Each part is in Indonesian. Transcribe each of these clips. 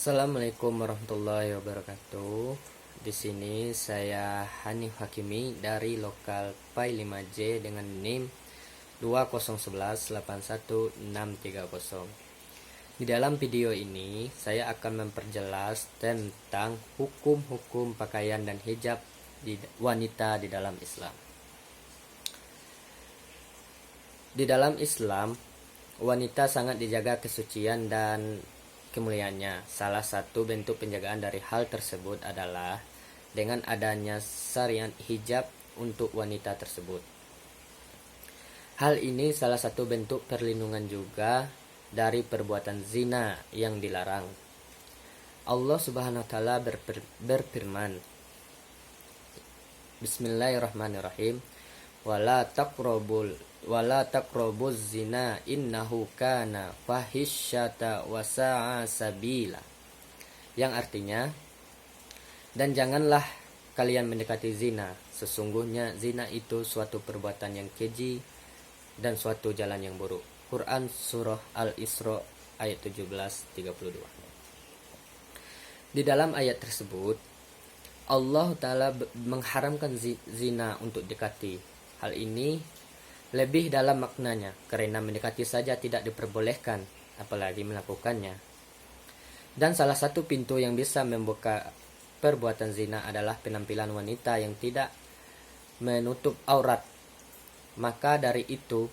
Assalamualaikum warahmatullahi wabarakatuh. Di sini saya Hanif Hakimi dari lokal Pai 5J dengan NIM 201181630. Di dalam video ini saya akan memperjelas tentang hukum-hukum pakaian dan hijab wanita di dalam Islam. Di dalam Islam, wanita sangat dijaga kesucian dan kemuliaannya. Salah satu bentuk penjagaan dari hal tersebut adalah dengan adanya syariat hijab untuk wanita tersebut. Hal ini salah satu bentuk perlindungan juga dari perbuatan zina yang dilarang. Allah Subhanahu wa taala berfirman, Bismillahirrahmanirrahim, wala taqrabuz zina innahu kana fahisyata wa sa'a sabila, yang artinya, dan janganlah kalian mendekati zina, sesungguhnya zina itu suatu perbuatan yang keji dan suatu jalan yang buruk. Quran surah Al-Isra ayat 17:32. Di dalam ayat tersebut Allah Ta'ala mengharamkan zina untuk dekati. Hal ini lebih dalam maknanya, karena mendekati saja tidak diperbolehkan, apalagi melakukannya. Dan salah satu pintu yang bisa membuka perbuatan zina adalah penampilan wanita yang tidak menutup aurat. Maka dari itu,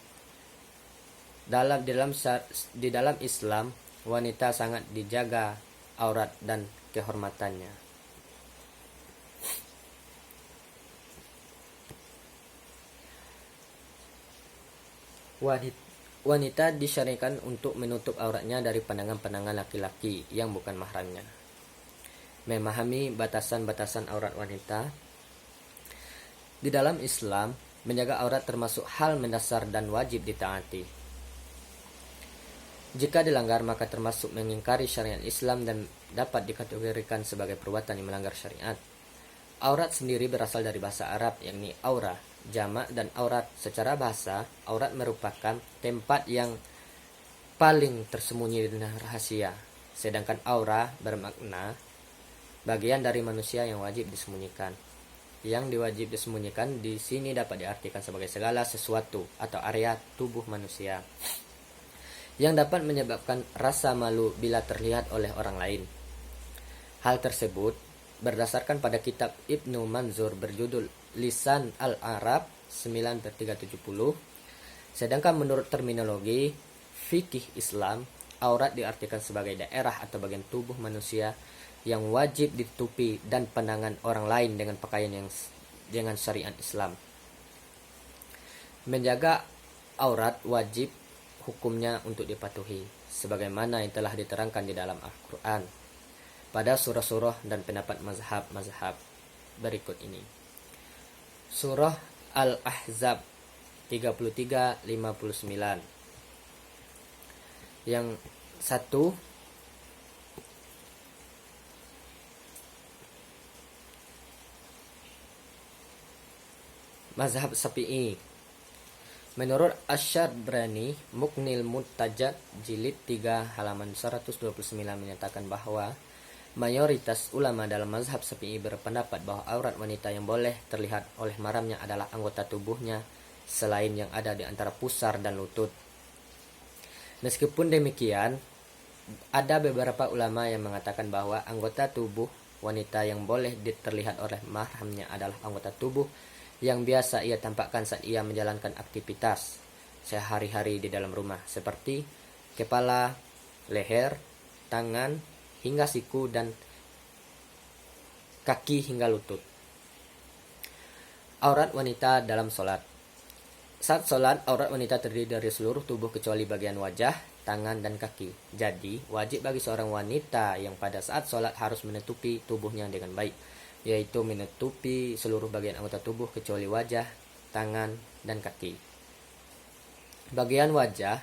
di dalam Islam, wanita sangat dijaga aurat dan kehormatannya. Wanita disyariatkan untuk menutup auratnya dari pandangan-pandangan laki-laki yang bukan mahramnya. Memahami batasan-batasan aurat wanita. Di dalam Islam, menjaga aurat termasuk hal mendasar dan wajib ditaati. Jika dilanggar, maka termasuk mengingkari syariat Islam dan dapat dikategorikan sebagai perbuatan yang melanggar syariat. Aurat sendiri berasal dari bahasa Arab, yakni aura, jamak, dan aurat. Secara bahasa, aurat merupakan tempat yang paling tersembunyi dan rahasia, sedangkan aura bermakna bagian dari manusia yang wajib disembunyikan. Yang diwajib disembunyikan di sini dapat diartikan sebagai segala sesuatu atau area tubuh manusia yang dapat menyebabkan rasa malu bila terlihat oleh orang lain. Hal tersebut berdasarkan pada kitab Ibnu Manzur berjudul Lisan Al-Arab 9/370. Sedangkan menurut terminologi fikih Islam, aurat diartikan sebagai daerah atau bagian tubuh manusia yang wajib ditutupi dan pandangan orang lain dengan pakaian yang dengan syariat Islam. Menjaga aurat wajib hukumnya untuk dipatuhi, sebagaimana yang telah diterangkan di dalam Al-Quran pada surah-surah dan pendapat mazhab berikut ini. Surah Al-Ahzab 33:59. Yang 1, Mazhab Syafi'i. Menurut Asy-Syabrani, Muqnil Muntajat jilid 3 halaman 129 menyatakan bahwa mayoritas ulama dalam mazhab Syafi'i berpendapat bahwa aurat wanita yang boleh terlihat oleh mahramnya adalah anggota tubuhnya selain yang ada di antara pusar dan lutut. Meskipun demikian, ada beberapa ulama yang mengatakan bahwa anggota tubuh wanita yang boleh terlihat oleh mahramnya adalah anggota tubuh yang biasa ia tampakkan saat ia menjalankan aktivitas sehari-hari di dalam rumah, seperti kepala, leher, tangan, hingga siku, dan kaki hingga lutut. Aurat wanita dalam sholat. Saat sholat, aurat wanita terdiri dari seluruh tubuh kecuali bagian wajah, tangan, dan kaki. Jadi, wajib bagi seorang wanita yang pada saat sholat harus menutupi tubuhnya dengan baik, yaitu menutupi seluruh bagian anggota tubuh kecuali wajah, tangan, dan kaki. Bagian wajah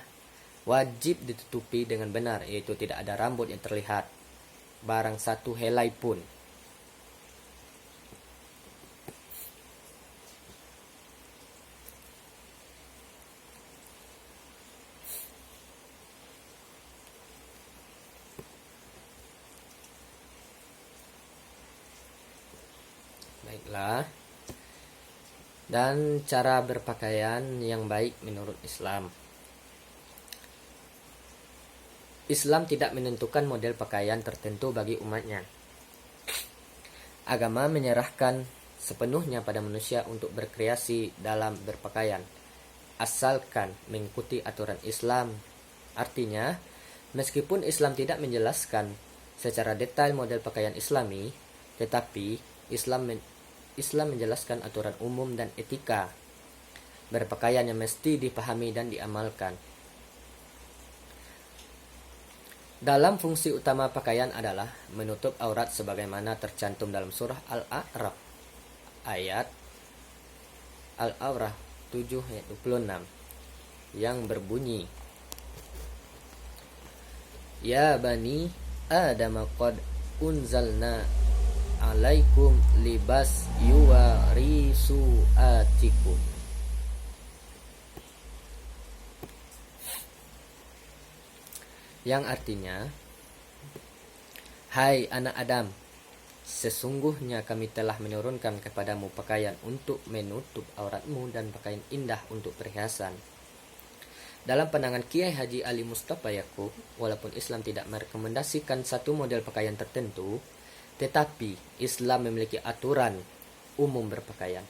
wajib ditutupi dengan benar, yaitu tidak ada rambut yang terlihat, barang satu helai pun. Baiklah. Dan cara berpakaian yang baik menurut Islam. Islam tidak menentukan model pakaian tertentu bagi umatnya. Agama menyerahkan sepenuhnya pada manusia untuk berkreasi dalam berpakaian, asalkan mengikuti aturan Islam. Artinya, meskipun Islam tidak menjelaskan secara detail model pakaian Islami, tetapi Islam menjelaskan aturan umum dan etika berpakaian yang mesti dipahami dan diamalkan. Dalam fungsi utama pakaian adalah menutup aurat sebagaimana tercantum dalam surah Al-A'raf ayat Al-A'raf 7 ayat 26 yang berbunyi, Ya bani Adam qad unzalna alaikum libas yuwari su'atikum. Yang artinya, Hai anak Adam, sesungguhnya kami telah menurunkan kepadamu pakaian untuk menutup auratmu dan pakaian indah untuk perhiasan. Dalam pandangan Kiai Haji Ali Mustafa Yaakob, walaupun Islam tidak merekomendasikan satu model pakaian tertentu, tetapi Islam memiliki aturan umum berpakaian.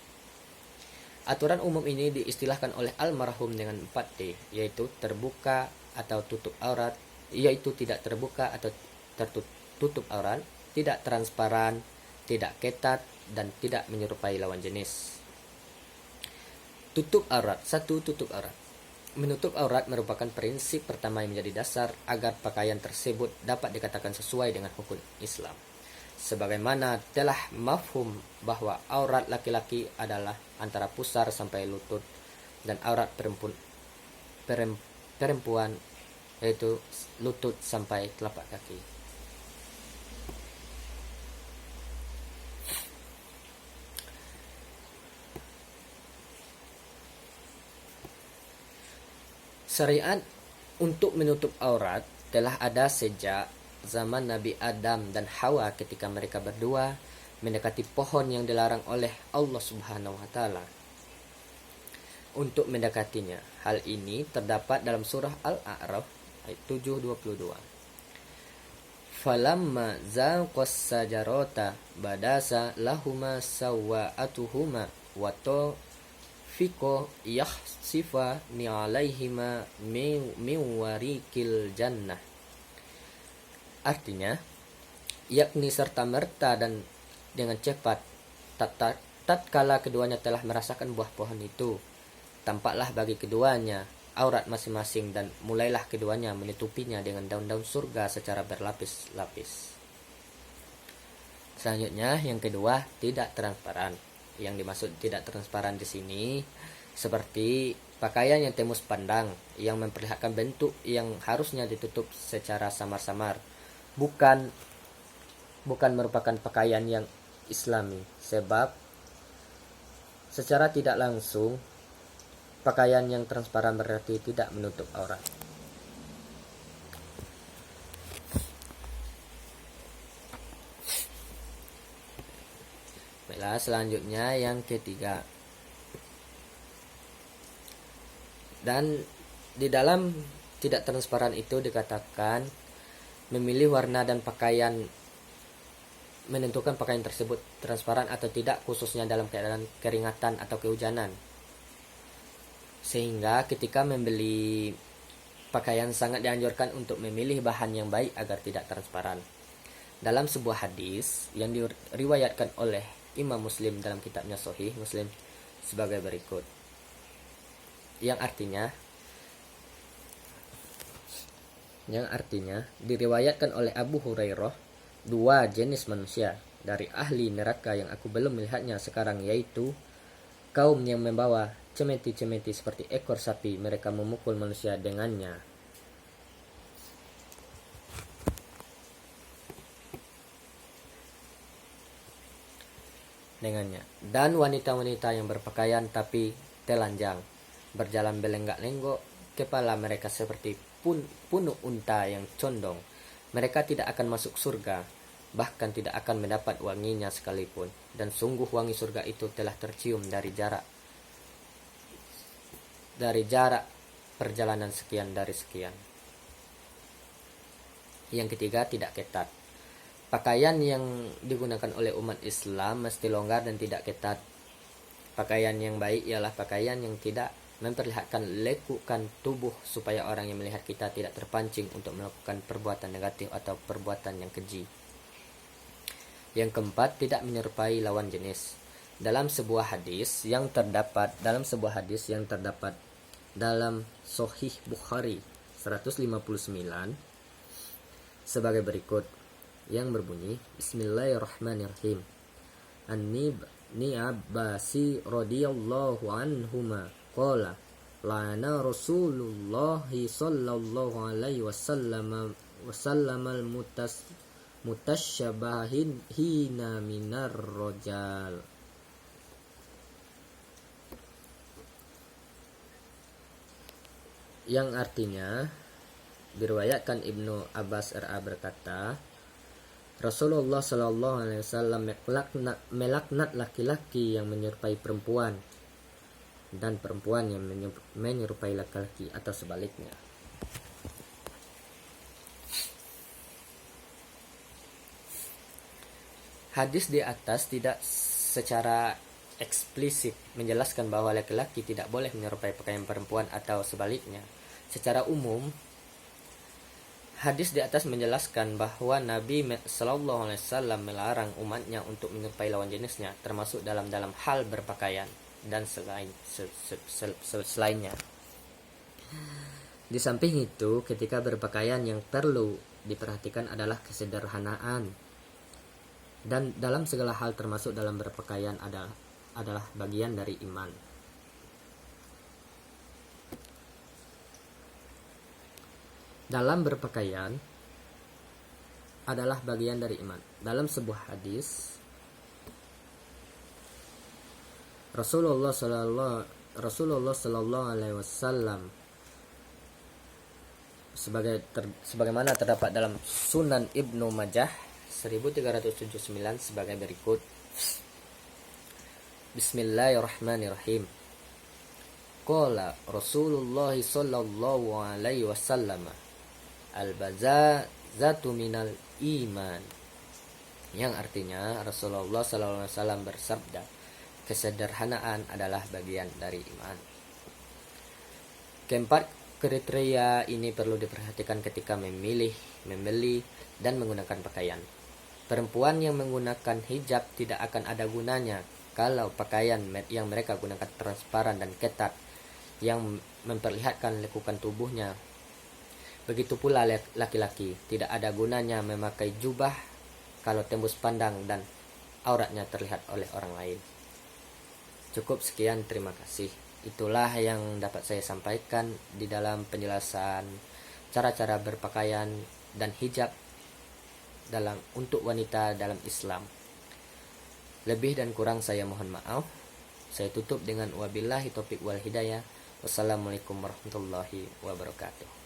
Aturan umum ini diistilahkan oleh almarhum dengan 4T, yaitu terbuka atau tutup aurat, yaitu tidak terbuka atau tertutup aurat, tidak transparan, tidak ketat, dan tidak menyerupai lawan jenis. Tutup aurat. 1. Tutup aurat. Menutup aurat merupakan prinsip pertama yang menjadi dasar agar pakaian tersebut dapat dikatakan sesuai dengan hukum Islam. Sebagaimana telah mafhum bahwa aurat laki-laki adalah antara pusar sampai lutut dan aurat perempuan yaitu lutut sampai telapak kaki. Syariat untuk menutup aurat telah ada sejak zaman Nabi Adam dan Hawa ketika mereka berdua mendekati pohon yang dilarang oleh Allah Subhanahu wa taala untuk mendekatinya. Hal ini terdapat dalam surah Al-A'raf ayat 7:22. Falamma zaqas sajarata badasa lahuma sawa'atuhuma wa tafiqo yakhsifa ni alaihima min warikil jannah. Artinya, yakni serta merta dan dengan cepat tatkala keduanya telah merasakan buah pohon itu, tampaklah bagi keduanya aurat masing-masing dan mulailah keduanya menutupinya dengan daun-daun surga secara berlapis-lapis. Selanjutnya, yang kedua, tidak transparan. Yang dimaksud tidak transparan di sini seperti pakaian yang tembus pandang, yang memperlihatkan bentuk yang harusnya ditutup secara samar-samar, bukan merupakan pakaian yang Islami, sebab secara tidak langsung pakaian yang transparan berarti tidak menutup aurat. Baiklah, selanjutnya yang ketiga. Dan di dalam tidak transparan itu dikatakan memilih warna dan pakaian, menentukan pakaian tersebut transparan atau tidak, khususnya dalam keadaan keringatan atau kehujanan. Sehingga ketika membeli pakaian sangat dianjurkan untuk memilih bahan yang baik agar tidak transparan. Dalam sebuah hadis yang diriwayatkan oleh Imam Muslim dalam kitabnya Sahih Muslim sebagai berikut. Yang artinya diriwayatkan oleh Abu Hurairah, 2 jenis manusia dari ahli neraka yang aku belum melihatnya sekarang, yaitu kaum yang membawa cemeti-cemeti seperti ekor sapi, mereka memukul manusia dengannya. Dan wanita-wanita yang berpakaian tapi telanjang, berjalan belenggak-lenggok, kepala mereka seperti punuk unta yang condong. Mereka tidak akan masuk surga. bahkan tidak akan mendapat wanginya sekalipun. Dan sungguh wangi surga itu telah tercium dari jarak perjalanan sekian dari sekian. Yang ketiga, tidak ketat. Pakaian yang digunakan oleh umat Islam mesti longgar dan tidak ketat. Pakaian yang baik ialah pakaian yang tidak memperlihatkan lekukan tubuh supaya orang yang melihat kita tidak terpancing untuk melakukan perbuatan negatif atau perbuatan yang keji. Yang keempat, tidak menyerupai lawan jenis. Dalam sebuah hadis yang terdapat dalam Sahih Bukhari 159 sebagai berikut, yang berbunyi, Bismillahirrahmanirrahim. An-Ni Abbasi radhiyallahu anhuma qala lana Rasulullah sallallahu alaihi wasallam mutasyabahin hina minar rojal. Yang artinya, diriwayatkan Ibnu Abbas RA berkata, Rasulullah Shallallahu Alaihi Wasallam melaknat laki-laki yang menyerupai perempuan dan perempuan yang menyerupai laki-laki atau sebaliknya. Hadis di atas tidak secara eksplisit menjelaskan bahwa laki-laki tidak boleh menyerupai pakaian perempuan atau sebaliknya. Secara umum, hadis di atas menjelaskan bahwa Nabi Sallallahu Alaihi Wasallam melarang umatnya untuk menyerupai lawan jenisnya, termasuk dalam hal berpakaian dan selainnya. Di samping itu, ketika berpakaian yang perlu diperhatikan adalah kesederhanaan, dan dalam segala hal termasuk dalam berpakaian adalah bagian dari iman. Dalam berpakaian adalah bagian dari iman. Dalam sebuah hadis, Rasulullah Sallallahu Alaihi Wasallam sebagaimana terdapat dalam Sunan Ibnu Majah 1379 sebagai berikut. Bismillahirrahmanirrahim. Qala Rasulullah sallallahu alaihi wasallam al-bazazatu minal iman. Yang artinya Rasulullah sallallahu alaihi wasallam bersabda, kesederhanaan adalah bagian dari iman. Keempat, kriteria ini perlu diperhatikan ketika memilih, membeli, dan menggunakan pakaian. Perempuan yang menggunakan hijab tidak akan ada gunanya kalau pakaian yang mereka gunakan transparan dan ketat yang memperlihatkan lekukan tubuhnya. Begitu pula laki-laki, tidak ada gunanya memakai jubah kalau tembus pandang dan auratnya terlihat oleh orang lain. Cukup sekian, terima kasih. Itulah yang dapat saya sampaikan di dalam penjelasan cara-cara berpakaian dan hijab untuk wanita dalam Islam. Lebih dan kurang saya mohon maaf. Saya tutup dengan wabillahi taufiq wal hidayah. Wassalamualaikum warahmatullahi wabarakatuh.